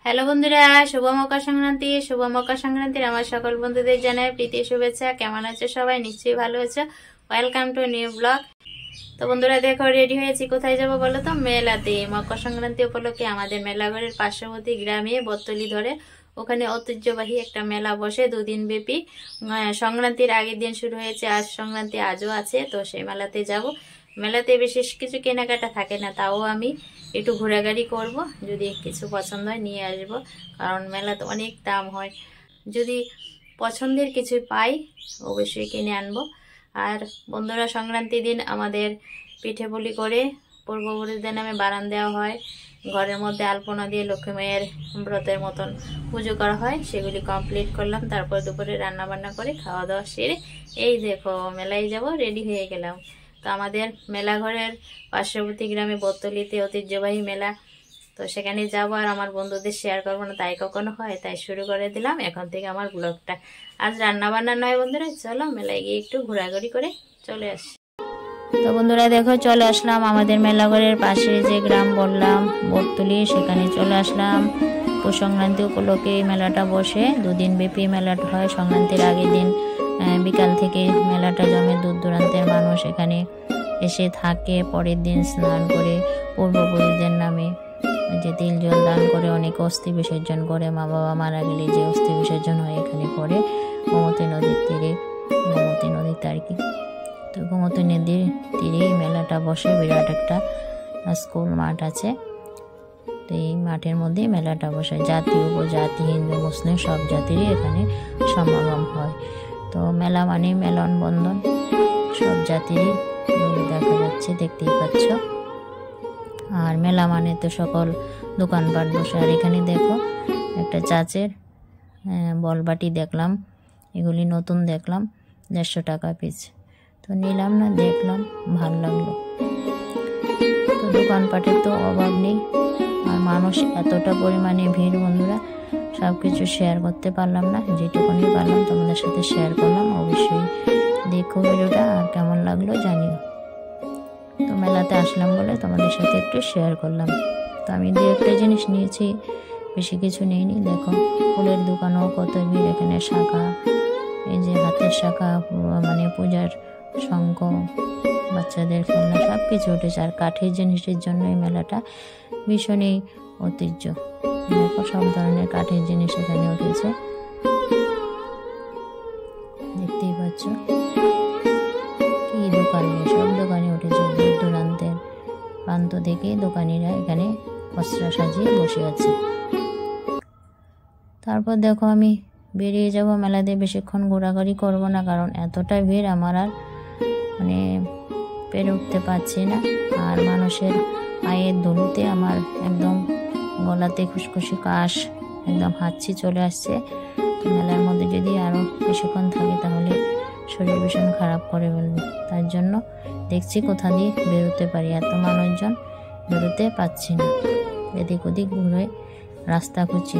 Hello বন্ধুরা, শুভ মকর সংক্রান্তি। শুভ মকর সংক্রান্তির আমার সকল বন্ধুদের জানাই প্রীতি শুভেচ্ছা। কেমন আছে সবাই? নিশ্চয়ই ভালো আছো। Welcome to new blog. তো বন্ধুরা দেখো, রেডি হয়েছি। কোথায় যাব বলো তো? মেলাতে। মকর সংক্রান্তি উপলক্ষে আমাদের মেলাঘরের পার্শ্ববর্তী গ্রামে বত্তলি ধরে ওখানে ঐতিহ্যবাহী একটা মেলা বসে 2 দিন ব্যাপী। সংক্রান্তির আগের দিন শুরু হয়েছে, আজ সংক্রান্তি আজও আছে। তো সেই মেলাতে যাব। মেলাতে বিশেষ কিছু কেনাকাটা থাকে না, তাও আমি একটু ঘোরাঘুরি করব। যদি কিছু পছন্দ হয় নিয়ে আসবো, কারণ মেলাতে অনেক দাম হয়। যদি পছন্দের কিছু পাই অবশ্যই কিনে আনবো। আর বন্ধুরা, সংক্রান্তির দিন আমাদের পিঠে পুলি করে পূর্বপুরুষদের নামে বারান দেওয়া হয়। ঘরের মধ্যে আলপনা দিয়ে লক্ষ্মী মায়ের ব্রতের মতন পুজো করা হয়। সেগুলি কমপ্লিট করলাম। তারপর দুপুরে রান্না বান্না করে খাওয়া দাওয়া সেরে এই দেখো মেলায় যাব, রেডি হয়ে গেলাম। তো আমাদের মেলাঘরের পার্শ্ববর্তী গ্রামে বত্তলিতে ঐতিহ্যবাহী মেলা। তো সেখানে যাবো, আর আমার বন্ধুদের শেয়ার করবো না, তাই কখনো হয়। তাই শুরু করে দিলাম এখন থেকে আমার ব্লগটা। আজ রান্না বান্না নয় বন্ধুরা, চলো মেলায় গিয়ে একটু ঘোরাঘুরি করে চলে আসি। তো বন্ধুরা দেখো, চলে আসলাম আমাদের মেলাঘরের পাশে যে গ্রাম বললাম বটতলি, সেখানে চলে আসলাম। পৌষ সংক্রান্তি উপলক্ষে এই মেলাটা বসে 2 দিন ব্যাপী মেলাটা হয়। সংক্রান্তির আগের দিন বিকাল থেকে মেলাটা জমে, দূর দূরান্তের মানুষ এখানে এসে থাকে। পরের দিন স্নান করে পূর্বপুরুষদের নামে যে তিল জল দান করে অনেক অস্থি বিসর্জন করে। মা বাবা মারা গেলে যে অস্থি বিসর্জন হয় এখানে করে গোমতী নদীর তীরে, গোমতী নদীতে আর কি। তো গোমতী নদীর তীরেই মেলাটা বসে। বিরাট একটা স্কুল মাঠ আছে, তো এই মাঠের মধ্যেই মেলাটা বসে। জাতি উপজাতি হিন্দু মুসলিম সব জাতিরই এখানে সমাগম হয়। তো মেলা মানে মেলন বন্ধন, সব জাতিরই দেখা যাচ্ছে, দেখতেই পাচ্ছ। আর মেলা মানে তো সকল দোকানপাট বসে। আর এখানে দেখো একটা চাচের বলবাটি দেখলাম, এগুলি নতুন দেখলাম, 150 টাকা পিস। তো নিলাম না, দেখলাম, ভাল লাগলো। তো দোকানপাটের তো অভাব নেই। আর মানুষ এতটা পরিমাণে ভিড় বন্ধুরা, সব কিছু শেয়ার করতে পারলাম না, যেটুকুনি পারলাম তোমাদের সাথে শেয়ার করলাম। অবশ্যই দেখো ভিডিওটা, আর কেমন লাগলো জানিও। তো মেলাতে আসলাম বলে তোমাদের সাথে একটু শেয়ার করলাম। তো আমি 2-1টা জিনিস নিয়েছি, বেশি কিছু নেইনি। দেখো ফুলের দোকানও কত ভিড় এখানে। শাখা, এই যে হাতের শাখা, মানে পূজার শঙ্খ, বাচ্চাদের খেলনা সব কিছু উঠেছে। আর কাঠের জিনিসের জন্য এই মেলাটা ভীষণই ঐতিহ্য। দেখো সব ধরনের কাঠের জিনিস এখানে উঠেছে, দেখতেই পাচ্ছ। কি দোকান নেই, সব দোকানে উঠেছে। দূর দূরান্তের প্রান্ত থেকে দোকানিরা এখানে খসড়া সাজিয়ে বসে আছে। তারপর দেখো আমি বেরিয়ে যাব মেলাতে। বেশিক্ষণ ঘোরাঘুরি করব না, কারণ এতটা ভিড় আমার আর মানে পেরে উঠতে পারছি না। আর মানুষের পায়ের ধুলোতে আমার একদম গলাতে খুশখুশি কাশ, একদম হাঁচি চলে আসছে। মেলার মধ্যে যদি আরও বেশিক্ষণ থাকে তাহলে শরীর ভীষণ খারাপ করে ফেলবে। তার জন্য দেখছি কোথা দিয়ে বেরোতে পারি। এত মানুষজন, বেরোতে পারছি না। এদিক ওদিক ঘুরে রাস্তা খুঁজছি,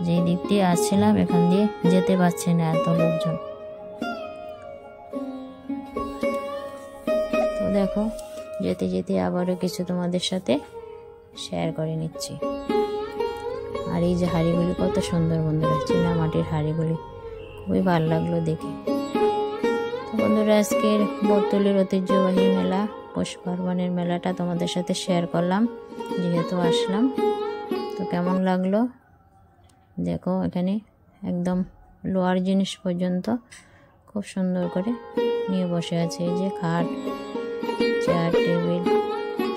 যেই দিক দিয়ে আসছিলাম এখান দিয়ে যেতে পারছি না, এত লোকজন। তো দেখো যেতে যেতে আবারও কিছু তোমাদের সাথে শেয়ার করে নিচ্ছি। আর এই যে হাঁড়িগুলি কত সুন্দর বন্ধুরা, চীনা মাটির হাঁড়িগুলি, খুবই ভালো লাগলো দেখে। তো বন্ধুরা, আজকের বটতলির ঐতিহ্যবাহী মেলা, পৌষ পার্বণের মেলাটা তোমাদের সাথে শেয়ার করলাম, যেহেতু আসলাম। তো কেমন লাগলো দেখো, এখানে একদম লোহার জিনিস পর্যন্ত খুব সুন্দর করে নিয়ে বসে আছে। এই যে খাট, চেয়ার, টেবিল,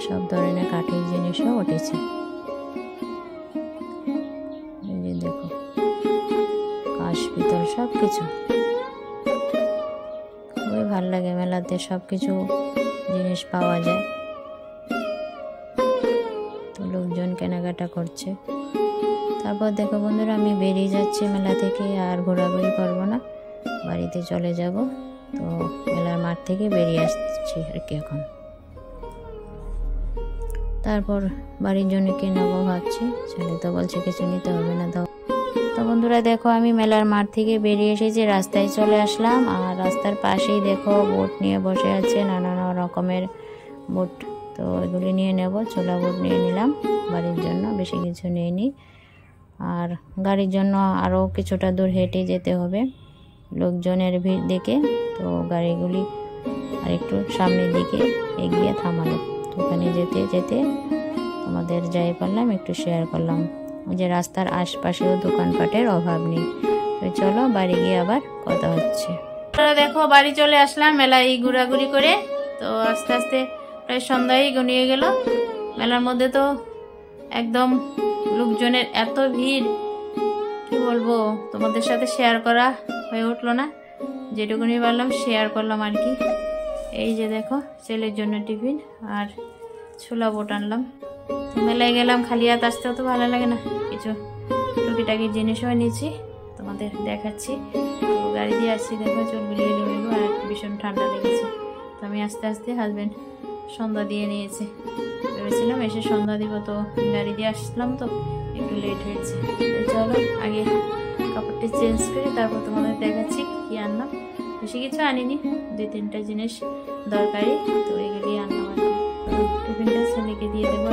সব ধরনের কাঠের জিনিসও উঠেছে। এই যে দেখো কাঁচ পিতল সব কিছু। খুবই ভালো লাগে মেলাতে, সব কিছু জিনিস পাওয়া যায়। তো লোকজন কেনাকাটা করছে। তারপর দেখো বন্ধুরা, আমি বেরিয়ে যাচ্ছি মেলা থেকে, আর ঘোরাঘুরি করবো না, বাড়িতে চলে যাব। তো মেলার মাঠ থেকে বেরিয়ে আসছি আর কি এখন। তারপর বাড়ির জন্য কি নেবো ভাবছি, ছেলে তো বলছে কিছু নিতে হবে না দাও। তো বন্ধুরা দেখো, আমি মেলার মাঠ থেকে বেরিয়ে এসেছি, রাস্তায় চলে আসলাম। আর রাস্তার পাশেই দেখো বোট নিয়ে বসে আছে, নানান রকমের বোট। তো এগুলি নিয়ে নেব, ছোলা বোট নিয়ে নিলাম বাড়ির জন্য, বেশি কিছু নিইনি। আর গাড়ির জন্য আরও কিছুটা দূর হেঁটে যেতে হবে লোকজনের ভিড় দেখে। তো গাড়িগুলি আর একটু সামনের দিকে এগিয়ে থামালো। তো ওখানে যেতে যেতে আমাদের যাই পারলাম একটু শেয়ার করলাম যে রাস্তার আশপাশেও দোকানপাটের অভাব নেই। তো চলো বাড়ি গিয়ে আবার কথা হচ্ছে। দেখো বাড়ি চলে আসলাম মেলায় ঘোরাঘুরি করে। তো আস্তে আস্তে প্রায় সন্ধ্যায় ঘনিয়ে গেল। মেলার মধ্যে তো একদম লোকজনের এত ভিড়, কি বলবো, তোমাদের সাথে শেয়ার করা হয়ে উঠলো না, যেটুকুনি পারলাম শেয়ার করলাম আর কি। এই যে দেখো ছেলের জন্য টিফিন আর ছোলা বুট আনলাম। তো মেলায় গেলাম, খালি হাত আসতেও তো ভালো লাগে না, কিছু টুকিটাকি জিনিসও নিয়েছি, তোমাদের দেখাচ্ছি। তো গাড়ি দিয়ে আসছি, দেখো চুলগুলি এলো আর ভীষণ ঠান্ডা লেগেছে। তো আমি আস্তে আস্তে হাজব্যান্ড সন্ধ্যা দিয়ে নিয়েছে, ভেবেছিলাম এসে সন্ধ্যা দিব, তো গাড়ি দিয়ে আসলাম তো একটু লেট হয়েছে। চলো আগে কাপড়টি চেঞ্জ করে তারপর তোমাদের দেখাচ্ছি কি আনলাম। বেশি কিছু আনিনি, 2-3টা জিনিস দরকারি, তো এগুলি আনলাম আর কি। টিফিনটা ছেলেকে দিয়ে দেবো।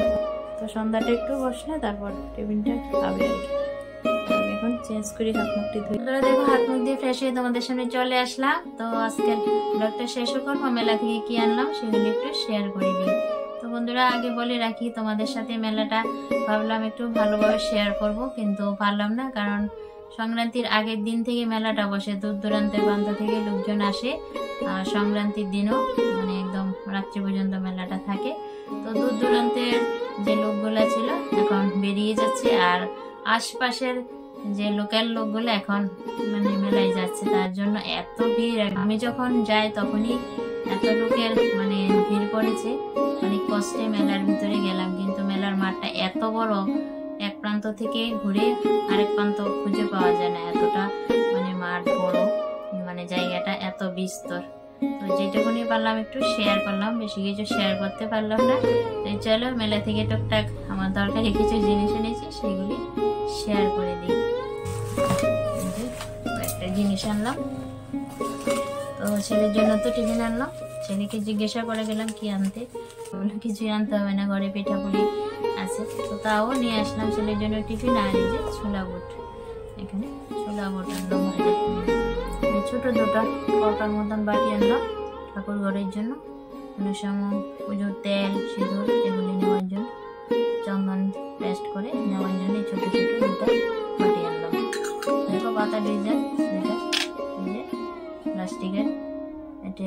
তো সন্ধ্যাটা একটু বসলে তারপর টিফিনটা খাবে আর কি। আমি এখন চেঞ্জ করি, হাত মুখটি ধুই। দেখো হাত মুখ দিয়ে ফ্রেশ হয়ে তোমাদের সামনে চলে আসলাম। তো আজকের ব্লগটা শেষও করবো, মেলা থেকে কি আনলাম সেগুলি একটু শেয়ার করে দিই। তো বন্ধুরা আগে বলে রাখি, তোমাদের সাথে মেলাটা ভাবলাম একটু ভালোভাবে শেয়ার করব, কিন্তু পারলাম না, কারণ সংক্রান্তির আগের দিন থেকে মেলাটা বসে, দূর দূরান্তের প্রান্ত থেকে লোকজন আসে। আর সংক্রান্তির দিনও মানে একদম রাত্রি পর্যন্ত মেলাটা থাকে। তো দূর দূরান্তের যে লোকগুলা ছিল এখন বেরিয়ে যাচ্ছে, আর আশপাশের যে লোকাল লোকগুলো এখন মানে মেলায় যাচ্ছে, তার জন্য এত ভিড়। আমি যখন যাই তখনই এত লোকের মানে ভিড় পড়েছে, অনেক কষ্টে মেলার ভিতরে গেলাম, কিন্তু মেলার মাঠটা এত বড়, এক প্রান্ত থেকে ঘুরে আরেক প্রান্ত খুঁজে পাওয়া যায় না, এতটা মানে মাঠ বড়, মানে জায়গাটা এত বিস্তর। তো যেটুকুনি পারলাম একটু শেয়ার করলাম, বেশি কিছু শেয়ার করতে পারলাম না। তো চলো মেলা থেকে টুকটাক আমার দরকারি কিছু জিনিস এনেছি সেগুলি শেয়ার করে দিই। একটা জিনিস আনলাম, তো ছেলের জন্য তো টিফিন আনলাম। ছেলেকে জিজ্ঞাসা করে গেলাম কি আনতে, কিছুই আনতে হবে না, ঘরে পিঠাপুলি আছে, তো তাও নিয়ে আসলাম ছেলের জন্য টিফিন। আর এই যে ছোলা বুট, এখানে ছোলা বুট আনলাম, ছোট দুটো কটার মতন বাটি আনলাম ঠাকুর ঘরের জন্য, পুজোর তেল সিঁদুর এগুলি নেওয়ার জন্য, চন্দন পেস্ট করে নেওয়ার জন্য ছোট ছোট দুটো বাটি আনলাম। দেখো পাতা ডিজাইন, প্লাস্টিকের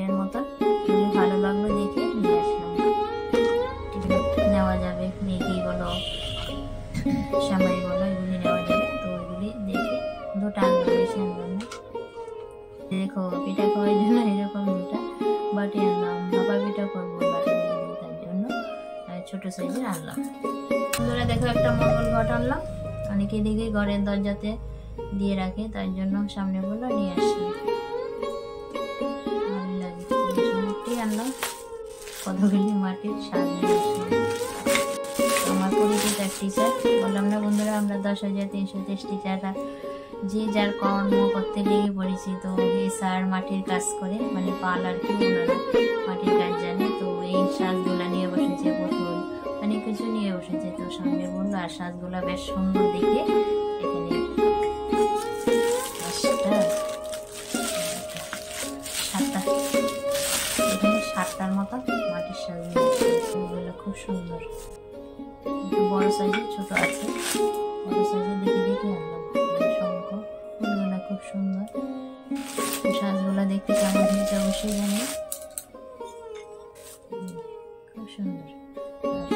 এর মতন, ভালো লাগলো দেখে নিয়ে আসলাম। নেওয়া যাবে মেগি বলো সামাই বলো, এগুলি নেওয়া যাবে, তো ওইগুলি দেখে দুটো আনলাম, বেশি আনলাম না। দেখো পিঠা খাওয়ার জন্য এরকম দুটা বাটি আনলাম, ভাপা পিঠা করবো বাটি তার জন্য ছোট সাইজের আনলাম। বন্ধুরা দেখো একটা মঙ্গল ঘট আনলাম, অনেকে দেখে ঘরের দরজাতে দিয়ে রাখে, তার জন্য সামনে বললো নিয়ে আসলাম। আনলাম কতগুলি মাটির স্বাদ নিয়ে আসলাম। আমার পরিচিত এক টিচার, বললাম না বন্ধুরা আমরা 10,330 টিচাররা যে যার কর্ম করতে লেগে পড়েছি। তো এই স্যার মাটির কাজ করে, মানে পাল আর কি, ওনারা মাটির কাজ জানে। তো এই সাজগুলা নিয়ে বসেছে, পুতুল অনেক কিছু নিয়ে বসেছে। তো সামনে বললো, আর সাজগুলা বেশ সুন্দর দেখে। এখানে 7টার মতো মাটির সাজ নিয়ে, খুব সুন্দর, বড় সাইজের ছোট আছে, বড় সাইজের দেখে দেখে আনলাম। শঙ্খ ফুলগুলা খুব সুন্দর, সাজগুলা দেখতে কেমন হয়েছে অবশ্যই জানি, খুব সুন্দর,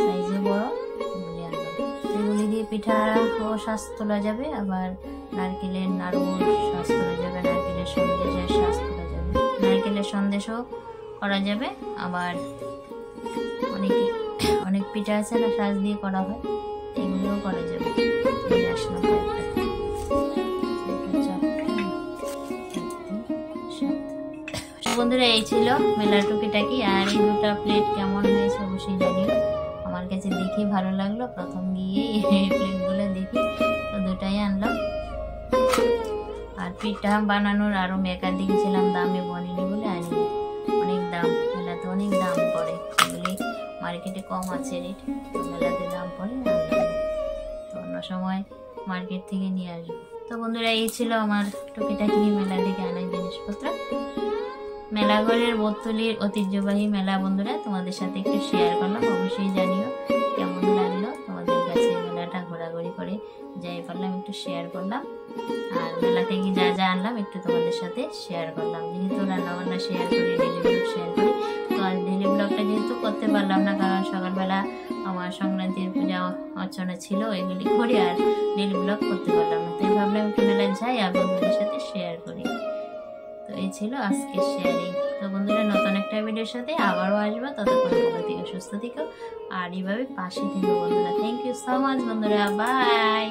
সাইজে বড়, এগুলি আনলাম। এগুলি দিয়ে পিঠা ও সাজ তোলা যাবে, আবার নারকেলের নাড়ু সাজ তোলা যাবে, নারকেলের সন্দেশের সাজ তোলা যাবে, নারকেলের সন্দেশও করা যাবে, আবার অনেক পিঠা আছে না সাজ দিয়ে করা হয়, এগুলোও করা যাবে। আসলাম বন্ধুরা, এই ছিল মেলার টুকিটাকি। আর এই দুটা প্লেট কেমন হয়েছে অবশ্যই জানিও, আমার কাছে দেখে ভালো লাগলো, প্রথম গিয়ে এই প্লেটগুলো দেখি, তো দুটাই আনলাম। আর পিঠা বানানোর আরো মেকার দেখেছিলাম, দামে বনিনি বলে আনিনি, অনেক দাম, মেলাতে অনেক দাম পড়ে, এগুলি মার্কেটে কম আছে রেট, তো মেলাতে দাম পড়ে আনলাম। তো অন্য সময় মার্কেট থেকে নিয়ে আসবো। তো বন্ধুরা এই ছিল আমার টুকিটাকি মেলা থেকে আনা জিনিসপত্র। মেলাঘরের বোতলির ঐতিহ্যবাহী মেলা বন্ধুরা তোমাদের সাথে একটু শেয়ার করলাম। অবশ্যই জানিও কেমন লাগলো তোমাদের কাছে মেলাটা ঘোরাঘুরি করে যাই পারলাম একটু শেয়ার করলাম। আর মেলা থেকে যা যা আনলাম একটু তোমাদের সাথে শেয়ার করলাম। যেহেতু রান্নাবান্না শেয়ার করি, ডেলি ব্লগ শেয়ার করি, তো আজ ডেলি ব্লগটা যেহেতু করতে পারলাম না, কারণ সকালবেলা আমার সংক্রান্তির পূজা অর্চনা ছিল, এগুলি করি আর ডেলি ব্লগ করতে পারলাম না। তাই ভাবলাম একটু মেলায় যাই আর বন্ধুদের সাথে শেয়ার করি। তো এই ছিল আজকের শেয়ারিং। তো বন্ধুরা নতুন একটা ভিডিওর সাথে আবারও আসবো, ততক্ষণ ভালো থেকো, সুস্থ থেকো আর এইভাবে পাশে থেকো বন্ধুরা। থ্যাংক ইউ সো মাচ বন্ধুরা, বাই।